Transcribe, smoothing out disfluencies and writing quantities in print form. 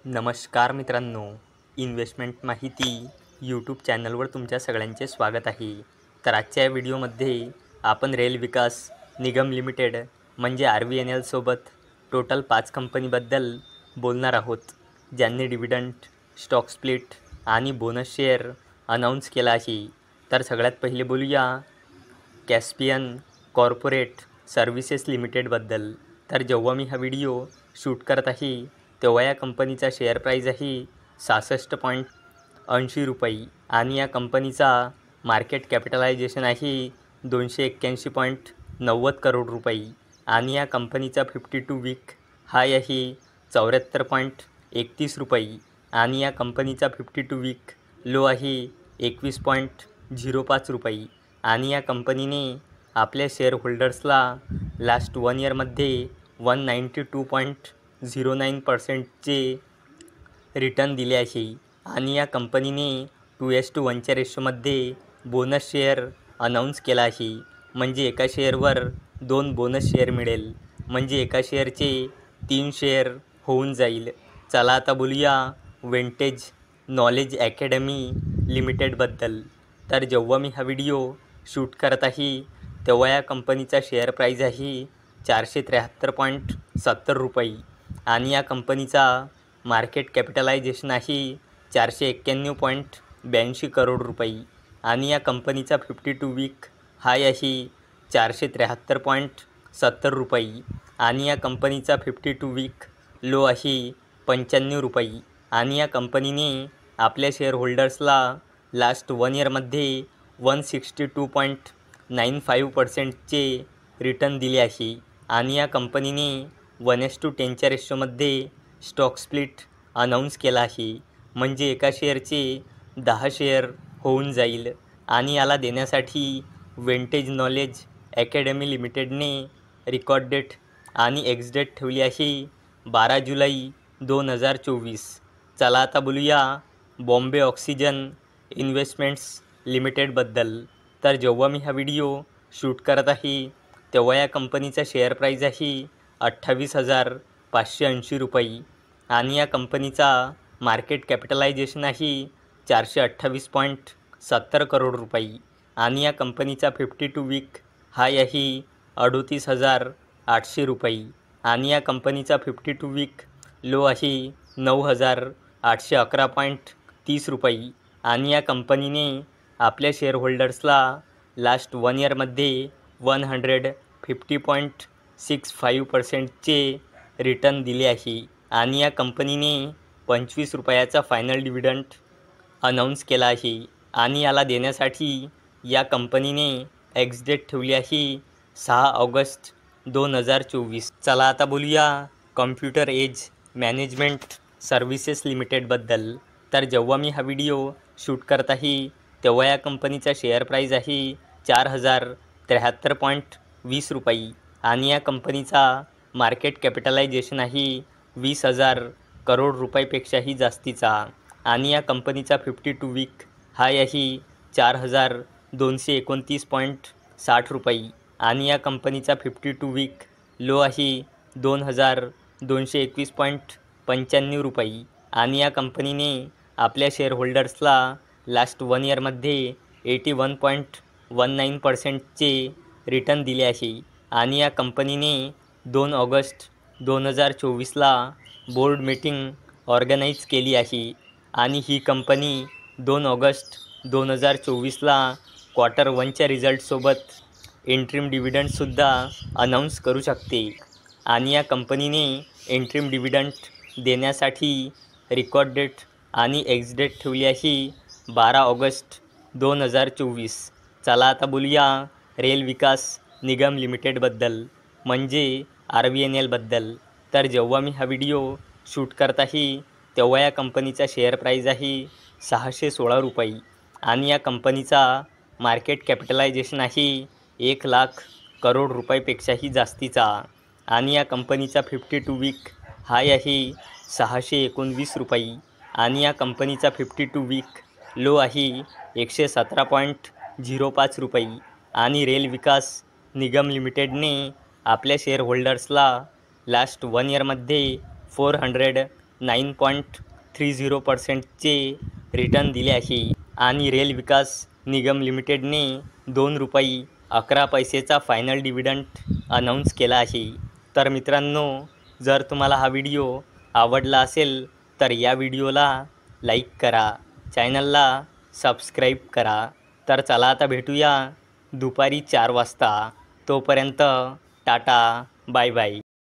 नमस्कार मित्रांनो, इन्व्हेस्टमेंट माहिती यूट्यूब चॅनलवर तुमच्या सगळ्यांचे स्वागत आहे. तर आजच्या या व्हिडिओमध्ये आपण रेल विकास निगम लिमिटेड म्हणजे RVNL सोबत टोटल 5 कंपनीबद्दल बोलणार आहोत, ज्यांनी डिव्हिडंड, स्टॉक स्प्लिट आणि बोनस शेअर अनाऊन्स केला आहे. तर सगळ्यात पहिले बोलूया कॅस्पियन कॉर्पोरेट सर्व्हिसेस लिमिटेडबद्दल. तर जेव्हा मी हा व्हिडिओ शूट करत आहे तेव्हा या कंपनीचा शेअर प्राईज आहे 66.80 रुपये आणि या कंपनीचा मार्केट कॅपिटलायझेशन आहे 281.90 करोड रुपये आणि या कंपनीचा 52 वीक हाय आहे 74.31 रुपये आणि या कंपनीचा 52 वीक लो आहे 21.05 रुपये आणि या कंपनीने आपल्या शेअर होल्डर्सला लास्ट 1 इयरमध्ये 192.09%चे रिटर्न दिले आहे आणि या कंपनीने 2:1च्या रेशोमध्ये बोनस शेअर अनाऊन्स केला आहे. म्हणजे एका शेअरवर 2 बोनस शेअर मिळेल, म्हणजे एका शेअरचे 3 शेअर होऊन जाईल. चला आता बोलूया वेंटेज नॉलेज अकॅडमी लिमिटेडबद्दल. तर जेव्हा मी हा व्हिडिओ शूट करत आहे तेव्हा या कंपनीचा शेअर प्राईज आहे 473.70 रुपये आणि या कंपनीचा मार्केट कॅपिटलायझेशन आहे 491.82 करोड रुपये आणि या कंपनीचा 52 वीक हाय आहे 473.70 रुपये आणि या कंपनीचा 52 वीक लो आहे 95 रुपये आणि या कंपनीने आपल्या शेअर होल्डर्सला लास्ट 1 इयरमध्ये 162.95%चे रिटर्न दिले आहे आणि या कंपनीने 1:10च्या रेशोमध्ये स्टॉक स्प्लिट अनाऊन्स केला आहे. म्हणजे एका शेअरचे 10 शेअर होऊन जाईल आणि याला देण्यासाठी वेंटेज नॉलेज अकॅडमी लिमिटेडने रेकॉर्ड डेट आणि एक्स डेट ठेवली आहे 12 जुलै 2024. चला आता बोलूया बॉम्बे ऑक्सिजन इन्व्हेस्टमेंट्स लिमिटेडबद्दल. तर जेव्हा मी हा व्हिडिओ शूट करत आहे तेव्हा या कंपनीचा शेअर प्राईज आहे 28,580 रुपये आणि या कंपनीचा मार्केट कॅपिटलायझेशन आहे 428.70 करोड रुपये आणि या कंपनीचा 52 वीक हाय आहे 38,800 रुपये आणि या कंपनीचा 52 वीक लो आहे 9,811.30 रुपये आणि या कंपनीने आपल्या शेअर होल्डर्सला लास्ट 1 इयरमध्ये 150.65%चे रिटर्न दिले आहे आणि या कंपनीने 25 रुपयाचा फायनल डिव्हिडंड अनाऊन्स केला आहे आणि याला देण्यासाठी या कंपनीने एक्स डेट ठेवली आहे 6 ऑगस्ट 2024. चला आता बोलूया कॉम्प्युटर एज मॅनेजमेंट सर्व्हिसेस लिमिटेडबद्दल. तर जेव्हा मी हा व्हिडिओ शूट करत आहे तेव्हा या कंपनीचा शेअर प्राईज आहे 4,073.20 रुपये आणि या कंपनीचा मार्केट कॅपिटलायझेशन आहे 20,000 करोड रुपयापेक्षाही जास्तीचा आणि या कंपनीचा 52 वीक हाय आहे 4,229.60 रुपये आणि या कंपनीचा 52 वीक लो आहे 2,221.95 रुपये आणि या कंपनीने आपल्या शेअर होल्डर्सला लास्ट 1 इयरमध्ये 81.19%चे रिटर्न दिले आहे आणि या कंपनीने 2 ऑगस्ट 2024ला बोर्ड मीटिंग ऑर्गनाईज केली आहे आणि ही कंपनी 2 ऑगस्ट 2024ला क्वार्टर 1च्या रिझल्टसोबत इंट्रीम डिव्हिडंडसुद्धा अनाऊन्स करू शकते आणि या कंपनीने इंट्रीम डिव्हिडंड देण्यासाठी रेकॉर्ड डेट आणि एक्स डेट ठेवली आहे 12 ऑगस्ट 2024. चला आता बोलूया रेल विकास निगम लिमिटेडबद्दल म्हणजे RVNLबद्दल. तर जेव्हा मी हा व्हिडिओ शूट करत आहे तेव्हा या कंपनीचा शेअर प्राईज आहे 616 रुपये आणि या कंपनीचा मार्केट कॅपिटलायझेशन आहे 1,00,000 करोड रुपयापेक्षाही जास्तीचा आणि या कंपनीचा 52 वीक हाय आहे 619 रुपये आणि या कंपनीचा 52 वीक लो आहे 117.05 रुपये आणि रेल विकास निगम लिमिटेडने आपल्या शेअर होल्डर्सला लास्ट 1 इयरमध्ये 9.30%चे रिटर्न दिले अशी आणि रेल विकास निगम लिमिटेडने ₹2.11चा फायनल डिव्हिडंड अनाऊन्स केला अशी. तर मित्रांनो, जर तुम्हाला हा व्हिडिओ आवडला असेल तर या व्हिडिओला लाईक करा, चॅनलला सबस्क्राईब करा. तर चला आता भेटूया दुपारी 4 वाजता. तोपर्यंत टाटा, बाय बाय.